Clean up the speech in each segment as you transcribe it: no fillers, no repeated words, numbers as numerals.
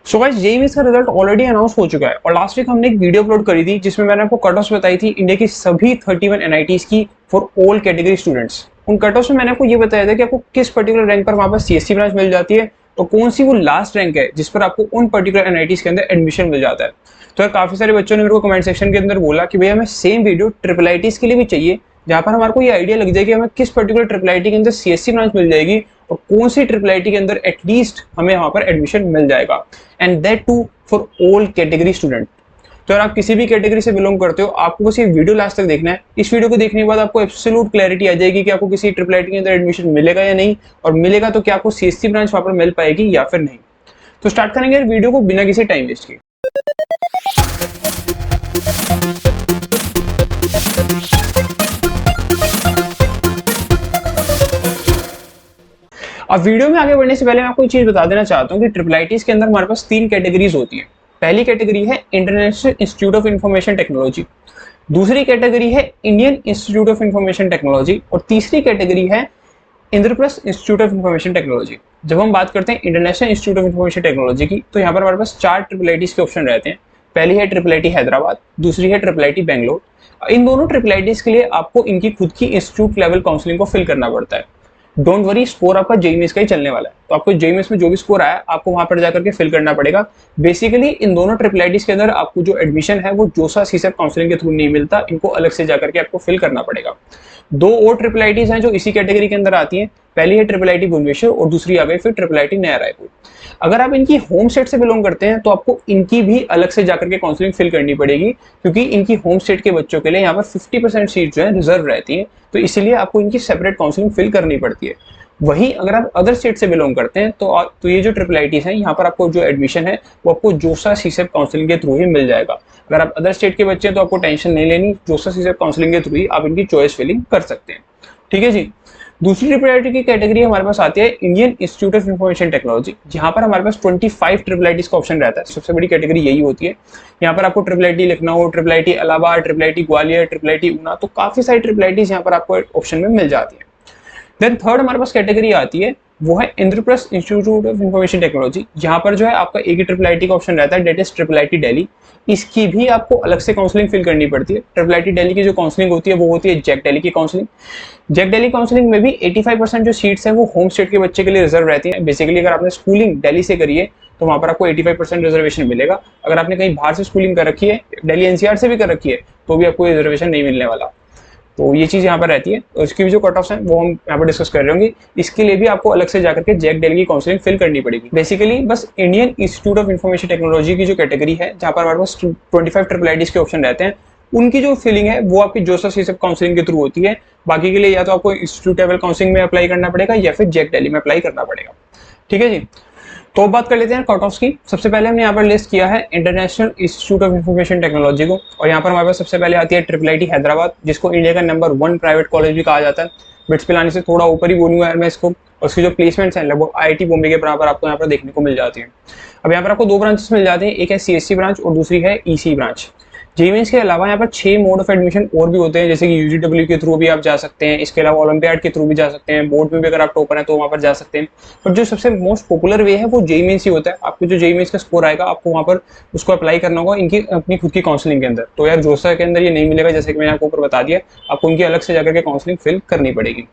So guys JEE का result already announce हो चुका है और लास्ट वीक हमने एक वीडियो अपलोड करी थी जिसमें मैंने आपको कट ऑफ्स बताई थी इंडिया की सभी 31 एनआईटीज की फॉर ऑल कैटेगरी स्टूडेंट्स। उन कट ऑफ्स में मैंने आपको ये बताया था कि आपको किस पर्टिकुलर रैंक पर वहां पर सीएससी ब्रांच मिल जाती है और कौन सी वो लास्ट रैंक है जिस पर आपको उन पर्टिकुलर एनआईटीज के अंदर एडमिशन मिल जाता है। तो यार काफी सारे बच्चों ने मेरे को कमेंट सेक्शन के अंदर बोला कि भैया हमें सेम वीडियो ट्रिपल आईटीज के लिए भी चाहिए जहां पर हमारे को ये आइडिया लग जाए कि हमें किस पर्टिकुलर ट्रिपल आईटी के अंदर सीएससी ब्रांच मिल जाएगी और कौन सी ट्रिपल आईटी के अंदर एटलीस्ट हमें वहां पर एडमिशन मिल जाएगा, and that too for all category student. तो अगर आप किसी भी कैटेगरी से बिलोंग करते हो आपको बस ये वीडियो लास्ट तक देखना है। इस वीडियो को देखने के बाद आपको एब्सोल्यूट क्लैरिटी आ जाएगी कि आपको किसी ट्रिपल आईटी के अंदर एडमिशन मिलेगा या नहीं, और मिलेगा तो क्या आपको सीएससी ब्रांच वहां पर मिल पाएगी या फिर नहीं। तो स्टार्ट करेंगे वीडियो को बिना किसी टाइम वेस्ट के। अब वीडियो में आगे बढ़ने से पहले मैं आपको एक चीज बता देना चाहता हूँ कि ट्रिपल आईटीज के अंदर हमारे पास 3 कैटेगरीज होती है। पहली कैटेगरी है international institute of information technology, दूसरी कैटेगरी है Indian institute of information technology और तीसरी कैटेगरी है Indraprastha institute of information technology. जब हम बात करते हैं international institute of information technology की तो यहाँ पर हमारे पास 4 ट्रिपल आईटीज के ऑप्शन रहते हैं। पहली है ट्रिपल आईटी हैदराबाद, दूसरी है ट्रिपल आईटी बेंगलोर। इन दोनों ट्रिपल आईटीज के लिए आपको इनकी खुद की इंस्टीट्यूट लेवल काउंसलिंग को फिल करना पड़ता है। डोंट वरी, स्कोर आपका जेईई का ही चलने वाला है, तो आपको जेईई में जो भी स्कोर आया आपको वहां पर जाकर के फिल करना पड़ेगा। बेसिकली इन दोनों ट्रिपल आईटीज के अंदर आपको जो एडमिशन है वो जोसा सीसेप काउंसलिंग के थ्रू नहीं मिलता, इनको अलग से जाकर के आपको फिल करना पड़ेगा। 2 और ट्रिपल आईटीज हैं जो इसी कैटेगरी के अंदर आती हैं। पहली है ट्रिपल आईटी भुवनेश्वर और दूसरी आ गई फिर ट्रिपल आईटी नया रायपुर। अगर आप इनकी होम स्टेट से बिलोंग करते हैं तो आपको इनकी भी अलग से जाकर के काउंसलिंग फिल करनी पड़ेगी, क्योंकि इनकी होम स्टेट के बच्चों के लिए यहाँ पर 50% सीट जो है रिजर्व रहती है, तो इसीलिए आपको इनकी सेपरेट काउंसलिंग फिल करनी पड़ती है। वहीं अगर आप अदर स्टेट से बिलोंग करते हैं तो ये जो ट्रिपल आईटीज हैं यहाँ पर आपको जो एडमिशन है वो आपको जोसा सीसेप काउंसलिंग के थ्रू ही मिल जाएगा। अगर आप अदर स्टेट के बच्चे हैं तो आपको टेंशन नहीं लेनी, जोसा सीसेप काउंसलिंग के थ्रू ही आप इनकी चॉइस फिलिंग कर सकते हैं। ठीक है जी। दूसरी ट्रिपल आईटी की कैटेगरी हमारे पास आती है Indian institute of information technology, जहां पर हमारे पास 25 ट्रिपल आईटीज का ऑप्शन रहता है। सबसे बड़ी कैटेगरी यही होती है। यहाँ पर आपको triple IT Lucknow, triple IT Allahabad, triple IT Gwalior, triple IT Una, तो काफी सारी ट्रिपल आईटीज यहाँ पर आपको ऑप्शन में मिल जाती है। देन थर्ड हमारे पास कैटेगरी आती है वो है Indraprastha institute of information technology, जहां पर जो है आपका एक ही ट्रिपल आईटी का ऑप्शन रहता है, that is triple IT Delhi. इसकी भी आपको अलग से काउंसलिंग फिल करनी पड़ती है। ट्रिपल आईटी दिल्ली की जो काउंसलिंग होती है वो होती है जैक दिल्ली की काउंसलिंग। जैक दिल्ली काउंसलिंग में भी 85% जो सीट्स हैं वो होम स्टेट के बच्चे के लिए रिजर्व रहती है। बेसिकली अगर आपने स्कूलिंग दिल्ली से करी है तो वहां पर आपको 85% रिजर्वेशन मिलेगा। अगर आपने कहीं बाहर से स्कूलिंग कर रखी है, दिल्ली एनसीआर से भी कर रखी है, तो भी आपको रिजर्वेशन नहीं मिलने वाला। तो ये चीज यहाँ पर रहती है और इसकी भी जो कट ऑफ है वो हम यहाँ पर डिस्कस कर रहे होंगे। इसके लिए भी आपको अलग से जाकर के जैक दिल्ली की काउंसलिंग फिल करनी पड़ेगी। बेसिकली बस Indian institute of information technology की जो कैटेगरी है जहाँ पर हमारे पास 25 ट्रिपल आईटीज के ऑप्शन रहते हैं, उनकी जो फिलिंग है वो आपकी जोसा सीसेप काउंसलिंग के थ्रू होती है। बाकी के लिए या तो आपको इंस्टीट्यूट लेवल काउंसलिंग में अप्लाई करना पड़ेगा या फिर जैक दिल्ली में अप्लाई करना पड़ेगा। ठीक है जी। तो अब बात कर लेते हैं कट ऑफ्स की। सबसे पहले हमने यहाँ पर लिस्ट किया है international institute of information technology को, और यहाँ पर हमारे पास सबसे पहले आती है ट्रिपल आईटी हैदराबाद, जिसको इंडिया का नंबर 1 प्राइवेट कॉलेज भी कहा जाता है। बिट्स पिलाने से थोड़ा ऊपर ही बोलूंगा मैं इसको। और उसकी जो प्लेसमेंट्स हैं लगभग आईआईटी बॉम्बे के बराबर आपको यहाँ पर देखने को मिल जाती है। अब यहाँ पर आपको 2 ब्रांचेस मिल जाते हैं, एक है सीएससी ब्रांच और दूसरी है ईसी ब्रांच। जेईई के अलावा यहाँ पर 6 मोड ऑफ एडमिशन और भी होते हैं, जैसे कि यूजीडब्ल्यू के थ्रू भी आप जा सकते हैं, इसके अलावा ओलंपियाड के थ्रू भी जा सकते हैं, बोर्ड में भी अगर आप टॉपर हैं तो वहाँ पर जा सकते हैं। पर जो सबसे मोस्ट पॉपुलर वे है वो जेईई ही होता है। आपको जो जेईई का स्कोर आएगा आपको वहाँ पर उसको अप्लाई करना होगा इनकी अपनी खुद की काउंसलिंग के अंदर। तो यार जोसा के अंदर ये नहीं मिलेगा, जैसे कि मैंने आपको ऊपर बता दिया, आपको उनकी अलग से जाकर के काउंसलिंग फिल करनी पड़ेगी।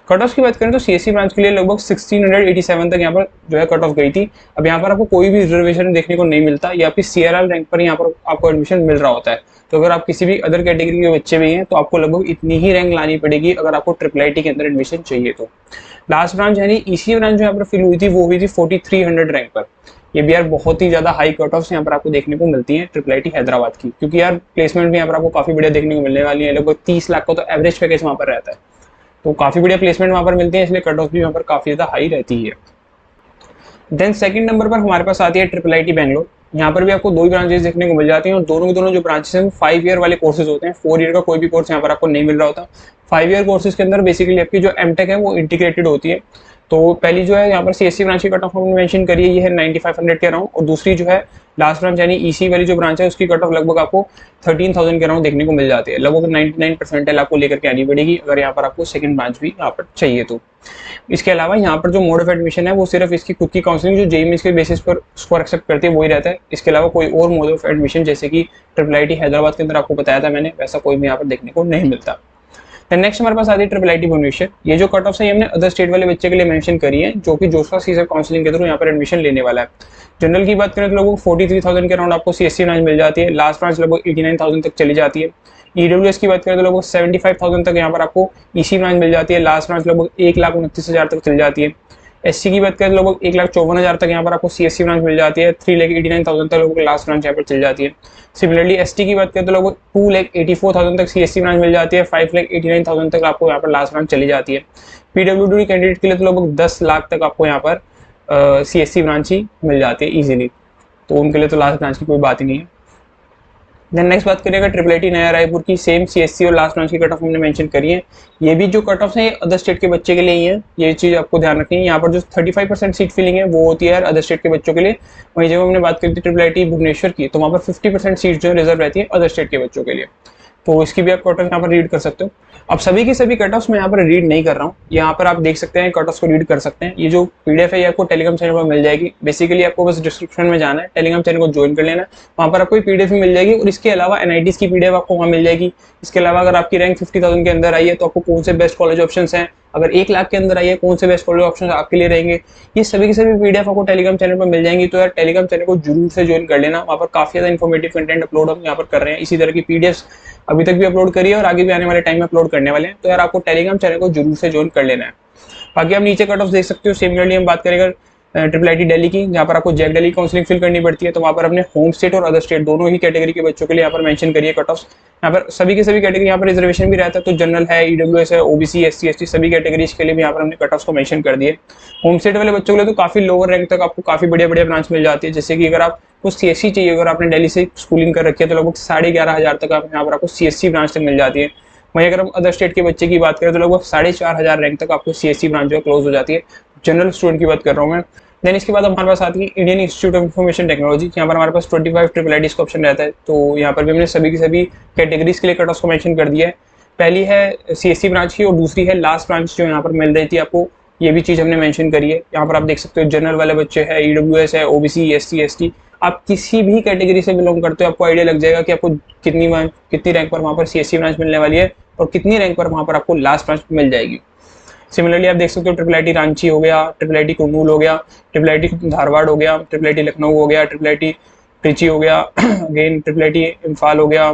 कट ऑफ की बात करें तो सीएससी ब्रांच के लिए लगभग 1687 तक यहाँ पर जो है कट ऑफ गई थी। अब यहाँ पर आपको कोई भी रिजर्वेशन देखने को नहीं मिलता, या फिर सीआरएल रैंक पर यहाँ पर आपको एडमिशन मिल रहा होता है। तो अगर आप किसी भी अदर कैटेगरी के बच्चे भी हैं तो आपको लगभग इतनी ही रैंक लानी पड़ेगी अगर आपको ट्रिपल आईटी के अंदर एडमिशन चाहिए तो। लास्ट ब्रांच यानी ईसी ब्रांच जो यहाँ पर फिल हुई थी वो हुई थी 4300 रैंक पर। ये भी यार बहुत ही ज्यादा हाई कट ऑफ यहाँ पर आपको देखने को मिलती है ट्रिपल आईटी हैदराबाद की, क्योंकि यार प्लेसमेंट भी यहाँ पर आपको काफी बढ़िया देखने को मिलने वाली है। लगभग 30 लाख का तो एवरेज पैकेज वहाँ पर रहता है, तो काफी बढ़िया प्लेसमेंट वहाँ पर मिलती है, इसलिए कट ऑफ भी वहाँ पर काफी ज्यादा हाई रहती है। देन सेकंड नंबर पर हमारे पास आती है ट्रिपल आईटी बेंगलोर। यहाँ पर भी आपको 2 ही ब्रांचेस देखने को मिल जाती हैं और दोनों के दोनों जो ब्रांचेस हैं 5 ईयर वाले कोर्सेज होते हैं। 4 ईयर का कोई भी कोर्स यहाँ पर आपको नहीं मिल रहा होता। 5 ईयर कोर्सेज के अंदर बेसिकली आपकी जो एमटेक है वो इंटीग्रेटेड होती है। तो पहली जो है यहाँ पर सीएससी ब्रांच की कट ऑफ हमने मेंशन करी है, ये है 9500 के अराउंड, और दूसरी जो है लास्ट ब्रांच यानी ईसी वाली जो ब्रांच है उसकी कट ऑफ लगभग आपको 13,000 के अराउंड देखने को मिल जाती है। लगभग 99% आपको लेकर के आनी पड़ेगी अगर यहाँ पर आपको सेकंड ब्रांच भी यहाँ पर चाहिए तो। इसके अलावा यहाँ पर जो मोड ऑफ एडमिशन है वो सिर्फ इसकी खुद की काउंसलिंग जो जेईई के बेसिस पर स्कोर एक्सेप्ट करती है वही रहता है। इसके अलावा कोई और मोड ऑफ एडमिशन जैसे कि IIIT हैदराबाद के अंदर आपको बताया था मैंने, वैसा कोई भी यहाँ पर देखने को नहीं मिलता। नेक्स्ट हमारे पास आती है IIIT भुवनेश्वर। ये जो कट ऑफ है हमने अदर स्टेट वाले बच्चे के लिए मेंशन करी है जो कि जोशा सीसर काउंसलिंग के थ्रू यहाँ पर एडमिशन लेने वाला है। जनरल की बात करें तो लगभग 43,000 के अराउंड आपको सीएससी ब्रांच मिल जाती है, लास्ट ब्रांच लगभग 89,000 तक चली जाती है। ईडब्ल्यूएस की बात करें तो लगभग 75,000 तक यहाँ पर आपको ईसी ब्रांच मिल जाती है, लास्ट ब्रांच लगभग 1,29,000 तक चल जाती है। एससी की बात करें तो लगभग 1,54,000 तक यहाँ पर आपको सीएससी ब्रांच मिल जाती है, 3,89,000 तक लगभग लास्ट ब्रांच यहाँ पर चल जाती है। सिमिलरली एसटी की बात करें तो लगभग 2,84,000 तक सीएससी ब्रांच मिल जाती है, 5,89,000 तक आपको यहाँ पर लास्ट ब्रांच चली जाती है। पीडब्ल्यूडी कैंडिडेट के लिए तो लगभग 10 लाख तक आपको यहाँ पर सीएससी ब्रांच ही मिल जाती है इजीली, तो उनके लिए तो लास्ट ब्रांच की कोई बात ही नहीं है। देन नेक्स्ट बात करिएगा IIIT नया रायपुर की, सेम सीएससी और लास्ट ब्रांच की कट ऑफ हमने मेंशन करी है। ये भी जो कट ऑफ है अदर स्टेट के बच्चे के लिए ही है, ये चीज आपको ध्यान रखनी है। यहाँ पर जो 35% सीट फिलिंग है वो होती है अदर स्टेट के बच्चों के लिए। वहीं जब हमने बात करी थी IIIT भुवनेश्वर की तो वहाँ पर 50% सीट जो रिजर्व रहती है अदर स्टेट के बच्चों के लिए, तो इसकी भी आप कट ऑफ यहाँ पर रीड कर सकते हो। अब सभी की सभी कट ऑफ्स मैं यहाँ पर रीड नहीं कर रहा हूँ, यहाँ पर आप देख सकते हैं कट ऑफ्स को रीड कर सकते हैं। ये जो पीडीएफ है ये आपको टेलीग्राम चैनल पर मिल जाएगी। बेसिकली आपको बस डिस्क्रिप्शन में जाना है, टेलीग्राम चैनल को ज्वाइन कर लेना है, वहाँ पर आपको पीडीएफ मिल जाएगी। और इसके अलावा एनआईटीज की पीडीएफ आपको वहाँ मिल जाएगी। इसके अलावा अगर आपकी रैंक 50,000 के अंदर आई है तो आपको कौन से बेस्ट कॉलेज ऑप्शन हैं, अगर 1 लाख के अंदर आई है कौन से बेस्ट कॉलेज ऑप्शन आपके लिए रहेंगे, ये सभी की सभी पीडीएफ आपको टेलीग्राम चैनल पर मिल जाएंगी। तो यार टेलीग्राम चैनल को जरूर से ज्वाइन कर लेना, वहाँ पर काफी ज्यादा इन्फॉर्मेटिव कंटेंट अपलोड हम यहाँ पर कर रहे हैं। इसी तरह की पीडीएफ अभी तक भी अपलोड करिए और आगे भी आने वाले टाइम में अपलोड करने वाले हैं, तो यार आपको टेलीग्राम चैनल को जरूर से ज्वाइन कर लेना है। बाकी आप नीचे कट ऑफ देख सकते हो। सिमिलरली हम बात करेंगे IIIT दिल्ली की, जहाँ पर आपको जैक दिल्ली काउंसलिंग फिल करनी पड़ती है, तो वहाँ पर अपने होम स्टेट और अदर स्टेट दोनों ही कैटेगरी के बच्चों के लिए यहाँ पर मेंशन करिए कट ऑफ। यहाँ पर सभी के सभी कैटेगरी यहाँ पर रिजर्वेशन भी रहता है, तो जनरल है, ईडब्ल्यूएस है, ओबीसी, एससी, एसटी सभी कैटेगरीज के लिए भी यहाँ पर हमने कट ऑफ को मेंशन कर दिए। होम स्टेट वाले बच्चों के लिए तो काफी लोअर रैंक तक आपको काफी बढ़िया बढ़िया ब्रांच मिल जाती है। जैसे कि अगर आपको सीएससी चाहिए, अगर आपने दिल्ली से स्कूलिंग कर रखी है तो लगभग 11,500 तक आप यहाँ पर आपको सीएससी ब्रांच तक मिल जाती है। वहीं अगर हम अदर स्टेट के बच्चे की बात करें तो लगभग 4,500 रैंक तक आपको सीएससी ब्रांच जो है क्लोज हो जाती है। जनरल स्टूडेंट की बात कर रहा हूँ मैं। देन इसके बाद हमारे पास आती है Indian institute of information technology, यहाँ पर हमारे पास 25 IIITs का ऑप्शन रहता है। तो यहाँ पर भी हमने सभी की सभी कैटेगरीज के लिए कट ऑफ को मेंशन कर दिया है। पहली है सीएससी ब्रांच की और दूसरी है लास्ट ब्रांच जो यहाँ पर मिल रही थी आपको, ये भी चीज हमने मेंशन करी है। यहाँ पर आप देख सकते हो जनरल वाले बच्चे हैं, ईडब्ल्यूएस है, ओबीसी, एससी, एसटी, आप किसी भी कैटेगरी से बिलोंग करते हो आपको आइडिया लग जाएगा कि आपको कितनी रैंक पर वहाँ पर सीएससी ब्रांच मिलने वाली है और कितनी रैंक पर वहाँ पर आपको लास्ट ब्रांच मिल जाएगी। सिमिलरली आप देख सकते हो IIIT रांची हो गया, IIIT कुर्नूल हो गया, IIIT धारवाड़ हो गया, IIIT लखनऊ हो गया, IIIT ट्रिची हो गया, अगेन IIIT इम्फाल हो गया।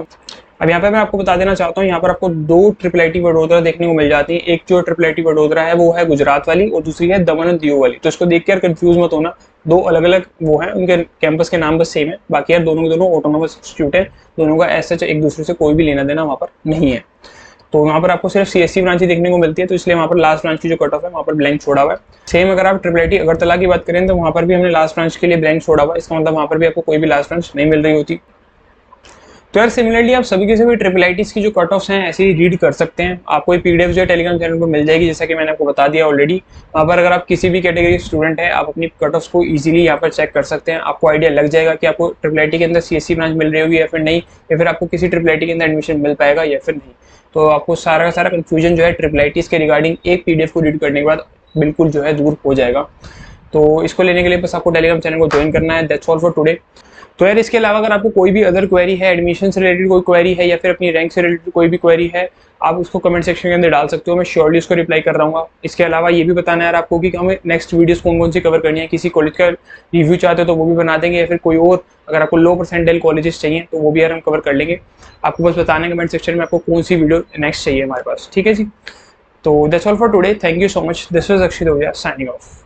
अब यहाँ पे मैं आपको बता देना चाहता हूँ, यहाँ पर आपको 2 IIIT वडोदरा देखने को मिल जाती है। एक जो IIIT वडोदरा है वो है गुजरात वाली और दूसरी है दमन और दीव वाली। तो इसको देख कर कंफ्यूज मत होना, 2 अलग अलग वो है, उनके कैंपस के नाम बस सेम है। बाकी यार दोनों के दोनों ऑटोनोमस इंस्टीट्यूट है, दोनों का ऐसा एक दूसरे से कोई भी लेना देना वहाँ पर नहीं है। तो वहाँ पर आपको सिर्फ सीएससी ब्रांच ही देखने को मिलती है, तो इसलिए वहाँ पर लास्ट ब्रांच की जो कट ऑफ है वहाँ पर ब्लैंक छोड़ा हुआ है। सेम अगर आप IIIT अगरतला की बात करें तो वहाँ पर भी हमने लास्ट ब्रांच के लिए ब्लैंक छोड़ा हुआ है। इसका मतलब वहाँ पर भी आपको कोई भी लास्ट ब्रांच नहीं मिल रही होती। तो यार सिमिलरली आप सभी के सभी IIITs की जो कट ऑफ्स हैं ऐसे ही रीड कर सकते हैं। आपको ये पीडीएफ जो है टेलीग्राम चैनल पर मिल जाएगी, जैसा कि मैंने आपको बता दिया ऑलरेडी। वहाँ पर अगर आप किसी भी कैटेगरी स्टूडेंट है आप अपनी कट ऑफ्स को इजीली यहाँ पर चेक कर सकते हैं। आपको आइडिया लग जाएगा कि आपको IIIT के अंदर सीएससी ब्रांच मिल रही होगी या फिर नहीं, या फिर आपको किसी IIIT के अंदर एडमिशन मिल पाएगा या फिर नहीं। तो आपको सारा का सारा कंफ्यूजन जो है IIITs के रिगार्डिंग एक पीडीएफ को रीड करने के बाद बिल्कुल जो है दूर हो जाएगा। तो इसको लेने के लिए बस आपको टेलीग्राम चैनल को ज्वाइन करना है। That's all for today. तो यार इसके अलावा अगर आपको कोई भी अदर क्वेरी है, एडमिशन से रिलेटेड कोई क्वेरी है या फिर अपनी रैंक से रिलेटेड कोई भी क्वेरी है, आप उसको कमेंट सेक्शन के अंदर डाल सकते हो, मैं श्योरली उसको रिप्लाई कर रहा हूँ। इसके अलावा ये भी बताना है यार आपको कि हमें नेक्स्ट वीडियोस कौन कौन सी कवर करनी है। किसी कॉलेज का रिव्यू चाहते हो तो वो भी बना देंगे, या फिर कोई और अगर आपको लो परसेंटाइल कॉलेजेस चाहिए तो वो भी यार हम कवर कर लेंगे। आपको बस बताना है कमेंट सेक्शन में आपको कौन सी वीडियो नेक्स्ट चाहिए हमारे पास, ठीक है जी। तो that's all for today, thank you so much. This was अक्षित हो गया साइनिंग ऑफ।